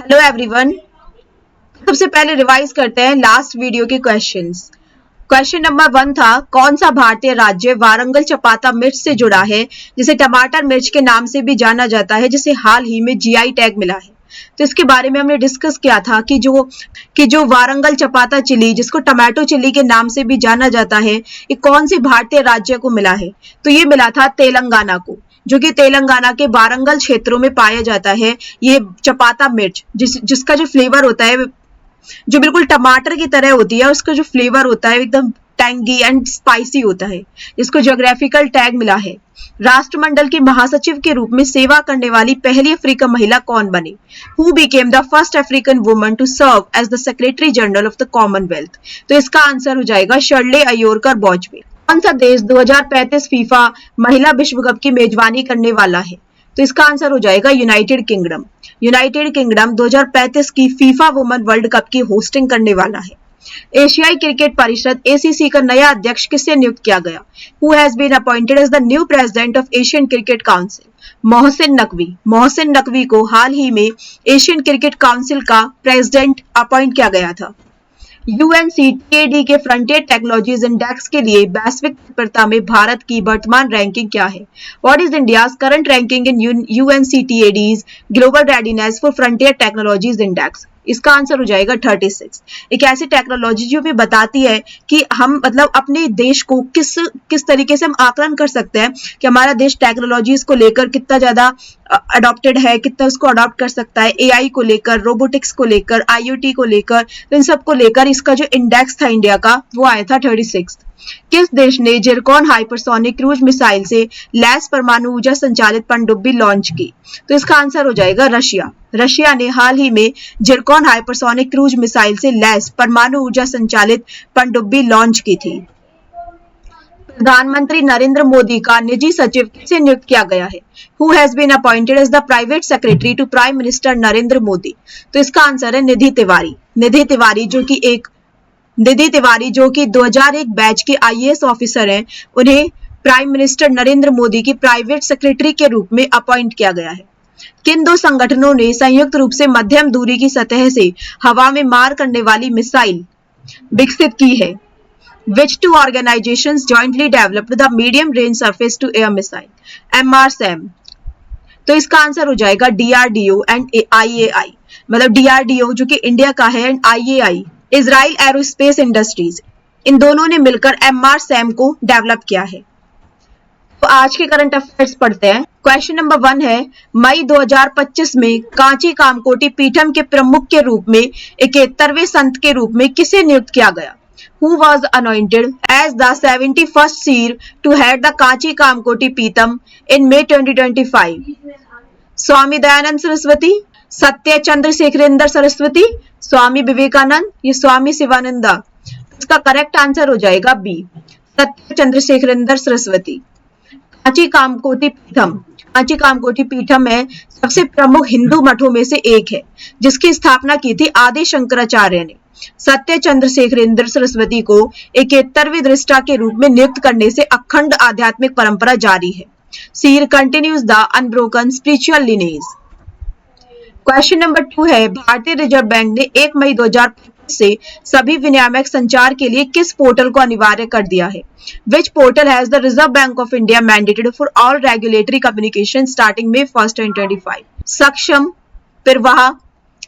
Hello everyone. सबसे पहले revise करते हैं लास्ट वीडियो के क्वेश्चंस। क्वेश्चन नंबर 1 था, कौन सा भारतीय राज्य वारंगल चपाता मिर्च से जुड़ा है, जिसे टमाटर मिर्च के नाम से भी जाना जाता है, जिसे हाल ही में जीआई टैग मिला है। तो इसके बारे में हमने डिस्कस किया था कि जो वारंगल चपाता चिली, जिसको टमाटो चिली के नाम से भी जाना जाता है, ये कौन से भारतीय राज्य को मिला है। तो ये मिला था तेलंगाना को, जो कि तेलंगाना के वारंगल क्षेत्रों में पाया जाता है। ये चपाता मिर्च जिसका जो फ्लेवर होता है, जो बिल्कुल टमाटर की तरह होती है, उसका जो फ्लेवर होता है एकदम टैंगी एंड स्पाइसी होता है। इसको ज्योग्राफिकल टैग मिला है। राष्ट्रमंडल की महासचिव के रूप में सेवा करने वाली पहली अफ्रीकन महिला कौन बनी? Who became the first African woman to serve as the secretary general of the Commonwealth? तो इसका आंसर हो जाएगा शर्ले अयोरकर बॉजवे। कौन सा देश 2035 फीफा महिला विश्व कप की मेजबानी करने वाला है? तो इसका आंसर हो जाएगा यूनाइटेड किंगडम। यूनाइटेड किंगडम 2035 की फीफा वुमेन वर्ल्ड कप की होस्टिंग करने वाला है। एशियाई क्रिकेट परिषद एसीसी का नया अध्यक्ष किसे नियुक्त किया गया? Who has been appointed as the new president of Asian Cricket Council? Mohsin Naqvi. Mohsin Naqvi को हाल ही में एशियन क्रिकेट काउंसिल का प्रेसिडेंट अपॉइंट किया गया था। यूएनसीटीएडी के फ्रंटियर टेक्नोलॉजीज इंडेक्स के लिए वैश्विक तत्परता में भारत की वर्तमान रैंकिंग क्या है? What is India's current ranking in UNCTAD's global readiness for frontier technologies index? इसका आंसर हो जाएगा 36। एक ऐसी टेक्नोलॉजी जो भी बताती है कि हम मतलब अपने देश को किस तरीके से हम आकलन कर सकते हैं कि हमारा देश टेक्नोलॉजीज को लेकर कितना ज्यादा अडॉप्टेड है, कितना उसको अडॉप्ट कर सकता है, एआई को लेकर, रोबोटिक्स को लेकर, आईओटी को लेकर, इन सब को लेकर इसका जो इंडेक्स था इंडिया का, वो आया था 36। किस देश ने जिरकॉन हाइपरसोनिक क्रूज मिसाइल से लैस परमाणु ऊर्जा संचालित पनडुब्बी लॉन्च की? तो इसका आंसर हो जाएगा रशिया। रशिया ने हाल ही में जिरकॉन हाइपरसोनिक क्रूज मिसाइल से लैस परमाणु ऊर्जा संचालित पनडुब्बी लॉन्च की थी। प्रधानमंत्री नरेंद्र मोदी का निजी सचिव किसे नियुक्त किया गया है? Who has been appointed as the private secretary to prime minister Narendra Modi? तो इसका आंसर है निधि तिवारी। निधि तिवारी जो कि 2001 बैच के आईएएस ऑफिसर हैं, उन्हें प्राइम मिनिस्टर नरेंद्र मोदी की प्राइवेट सेक्रेटरी के रूप में अपॉइंट किया गया है। किन दो संगठनों ने संयुक्त रूप से मध्यम दूरी की सतह से हवा में मार करने वाली मिसाइल विकसित की है? Which two organizations jointly developed the medium range surface to air missile? MRSAM। तो इसका आंसर हो जाएगा डीआरडीओ एंड आईएआई। मतलब डीआरडीओ जो कि इंडिया का है and IAI Israel aerospace industries, इन दोनों ने मिलकर MRSAM को डेवलप किया है। तो आज के करंट अफेयर्स पढ़ते हैं। क्वेश्चन नंबर 1 है, मई 2025 में कांची कामकोटी पीठम के प्रमुख के रूप में 71वें संत के रूप में किसे नियुक्त किया गया? Who was anointed as the 71st seer to head the Kanchi Kamkoti Peetham in May 2025? Swami Dayanand Saraswati, सत्य चंद्रशेखरेंद्र सरस्वती, स्वामी विवेकानंद, ये स्वामी शिवानंदा? इसका करेक्ट आंसर हो जाएगा बी, सत्य चंद्रशेखरेंद्र सरस्वती। कांची कामकोटी पीठम, कांची कामकोटी पीठम है सबसे प्रमुख हिंदू मठों में से एक है, जिसकी स्थापना की थी आदि शंकराचार्य ने। सत्य चंद्रशेखरेंद्र सरस्वती को 71वें दृष्टा के रूप में नियुक्त करने से अखंड आध्यात्मिक परंपरा जारी है। Seer continues the unbroken spiritual lineage. Question number 2 है, भारतीय रिजर्व बैंक ने 1 मई 2025 से सभी विनियामक संचार के लिए किस पोर्टल को अनिवार्य कर दिया है? Which portal has the Reserve Bank of India mandated for all regulatory communication starting May 1st, 2025? सक्षम, प्रवाह,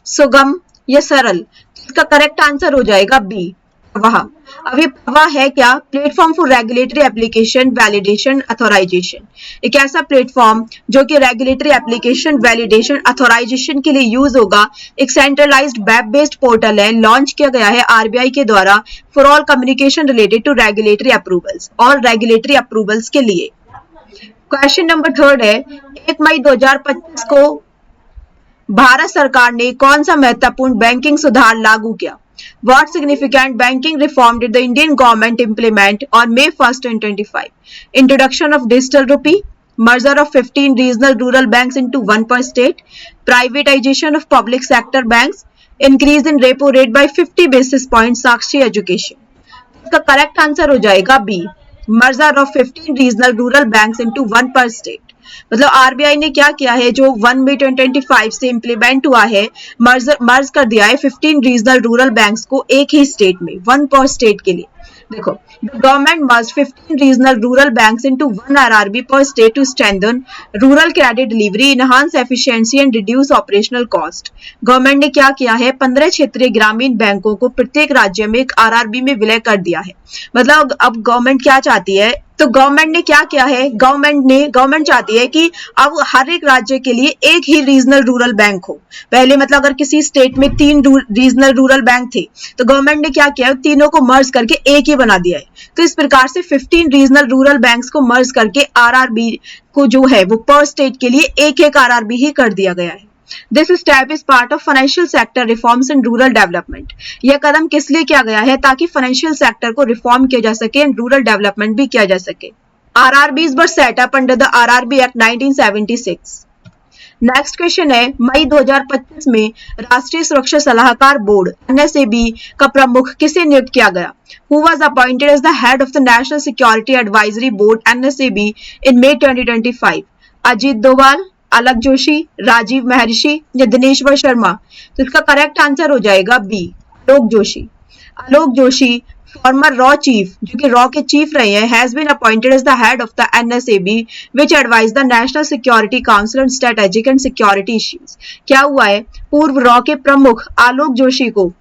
सुगम या सरल? इसका करेक्ट आंसर हो जाएगा बी, प्रवाह। अभी प्रवाह है क्या? Platform for regulatory application validation authorisation. एक ऐसा प्लेटफॉर्म जो कि रेगुलेटरी एप्लीकेशन वैलिडेशन अथॉराइजेशन के लिए यूज होगा। एक सेंट्रलाइज्ड वेब बेस्ड पोर्टल है, लॉन्च किया गया है आरबीआई के द्वारा for all communication related to regulatory approvals, और रेगुलेटरी अप्रूवल्स के लिए। क्वेश्चन नंबर 3 है, 1 मई 2025 को भारत सरकार ने कौन सा महत्वपूर्ण बैंकिंग सुधार लागू किया? What significant banking reform did the Indian government implement on May 1st, 2025? Introduction of digital rupee, merger of 15 regional rural banks into one per state, privatization of public sector banks, increase in repo rate by 50 basis points, Sakshi Education। इसका correct answer हो जाएगा B, merger of 15 regional rural banks into one per state। मतलब RBI ने क्या किया है, जो 1 मई 2025 से इम्प्लीमेंट हुआ है, मर्ज कर दिया है 15 रीजनल रूरल बैंक्स को एक ही स्टेट में, 1 पर स्टेट के लिए। देखो, the government merged 15 regional rural banks into one RRB per state to strengthen rural credit delivery, enhance efficiency and reduce operational cost। Government ने क्या किया है, 15 क्षेत्रीय ग्रामीण बैंकों को प्रत्येक राज्य में एक आरआरबी में विलय कर दिया है। मतलब अब गवर्नमेंट क्या चाहती है, तो गवर्नमेंट ने क्या किया है, गवर्नमेंट चाहती है कि अब हर एक राज्य के लिए एक ही रीजनल रूरल बैंक हो। पहले मतलब अगर किसी स्टेट में 3 रीजनल रूरल बैंक थे, तो गवर्नमेंट ने क्या किया, तीनों को मर्ज करके एक ही बना दिया है। तो इस प्रकार से 15 रीजनल रूरल बैंक्स को मर्ज करके आरआरबी को जो है वो पर स्टेट के लिए एक एक आरआरबी ही कर दिया गया है। This step is part of financial sector reforms and rural development। यह कदम किस लिए किया गया है, ताकि फाइनेंशियल सेक्टर को रिफॉर्म किया जा सके एंड रूरल डेवलपमेंट भी किया जा सके। RRBs were set up under the RRB Act 1976। Next question है, मई 2025 में राष्ट्रीय सुरक्षा सलाहकार बोर्ड NSAB का प्रमुख किसे नियुक्त किया गया? Who was appointed as the head of the National Security Advisory Board NSAB in May 2025? Ajit Doval, अलक जोशी, राजीव महर्षि या दिनेश्वर शर्मा? तो इसका करेक्ट आंसर हो जाएगा बी, आलोक जोशी। आलोक जोशी फॉर्मर रॉ चीफ, जो कि रॉ के चीफ रहे हैं, has been appointed as the head of the NSAB which advise the national security council on strategic and security issues. क्या हुआ है, पूर्व रॉ के प्रमुख आलोक जोशी को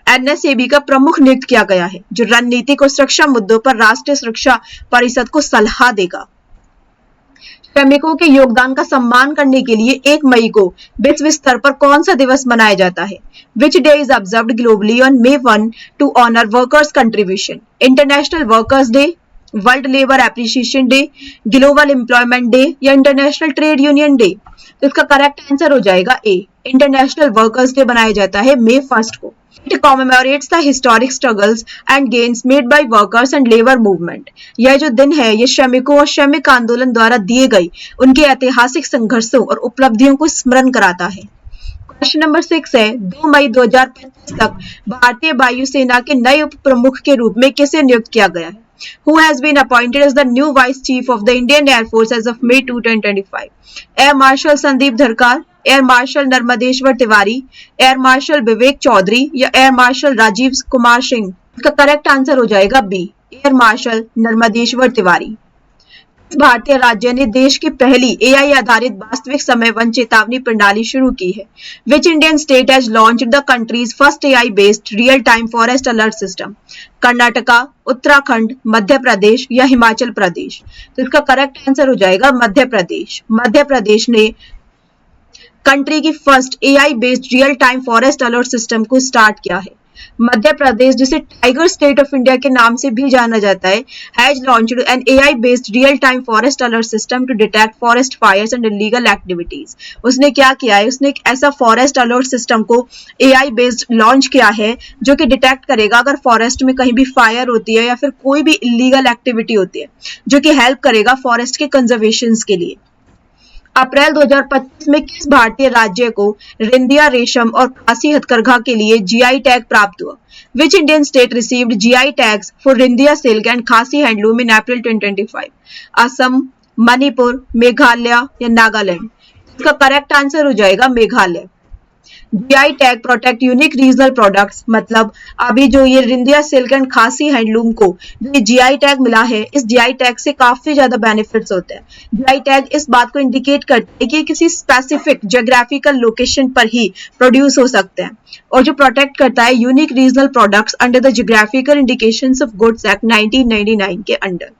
NSAB का प्रमुख नियुक्त किया गया है, जो रणनीतिक और सुरक्षा मुद्दों पर राष्ट्रीय सुरक्षा परिषद को सलाह देगा। श्रमिकों के योगदान का सम्मान करने के लिए 1 मई को विश्व स्तर पर कौन सा दिवस मनाया जाता है? Which day is observed globally on May 1 to honor workers' contribution? International workers day, world labour appreciation day, global employment day या इंटरनेशनल ट्रेड यूनियन डे? तो इसका करेक्ट आंसर हो जाएगा ए, इंटरनेशनल वर्कर्स डे बनाया जाता है May 1 को। It commemorates the historic struggles and gains made by workers and labor movement। यह जो दिन है, ये श्रमिकों और श्रमिक आंदोलन द्वारा दिए गए उनके ऐतिहासिक संघर्षों और उपलब्धियों को स्मरण कराता है। क्वेश्चन नंबर 6 है, 2 मई 2025 तक भारतीय वायुसेना के नए उप प्रमुख के रूप में किसे नियुक्त किया गया है? Who has been appointed as the new Vice Chief of the Indian Air Force as of May 2, 2025? Air marshal Sandeep Dharkar, air marshal Narmadeshwar Tiwari, air marshal Vivek Chaudhary या एयर मार्शल राजीव कुमार सिंह? इसका करेक्ट आंसर हो जाएगा B, air marshal Narmadeshwar Tiwari. भारतीय राज्य ने देश की पहली AI आधारित वास्तविक समय वन चेतावनी प्रणाली शुरू की है। Which Indian state has launched the country's first AI based real time forest alert system? Karnataka, Uttarakhand, Madhya Pradesh या हिमाचल प्रदेश? तो इसका करेक्ट आंसर हो जाएगा मध्य प्रदेश। मध्य प्रदेश ने कंट्री की first AI based real time forest alert system को स्टार्ट किया है। मध्य प्रदेश, जिसे टाइगर स्टेट ऑफ इंडिया के नाम से भी जाना जाता है, has launched an AI based real time forest alert system to detect forest fires and illegal activities. उसने क्या किया है, उसने एक ऐसा फॉरेस्ट अलर्ट सिस्टम को AI बेस्ड लॉन्च किया है जो कि डिटेक्ट करेगा अगर फॉरेस्ट में कहीं भी फायर होती है या फिर कोई भी इलीगल एक्टिविटी होती है, जो कि हेल्प करेगा फॉरेस्ट के कंजर्वेशन के लिए। अप्रैल 2025 में किस भारतीय राज्य को रिंदिया रेशम और खासी हथकरघा के लिए GI टैग प्राप्त हुआ? Which Indian state received GI tags for Ryndia silk and Khasi handloom in April 2025? Assam, Manipur, Meghalaya या नागालैंड? इसका करेक्ट आंसर हो जाएगा Meghalaya. GI tag protect unique regional products, मतलब अभी जो ये Ryndia silk and Khasi handloom को जो ये GI टैग मिला है, इस GI टैग से काफी ज्यादा बेनिफिट्स होते हैं। GI टैग इस बात को इंडिकेट करते हैं कि किसी स्पेसिफिक ज्योग्राफिकल लोकेशन पर ही प्रोड्यूस हो सकते हैं, और जो प्रोटेक्ट करता है unique regional products under the geographical indications of goods act 1999 के अंडर।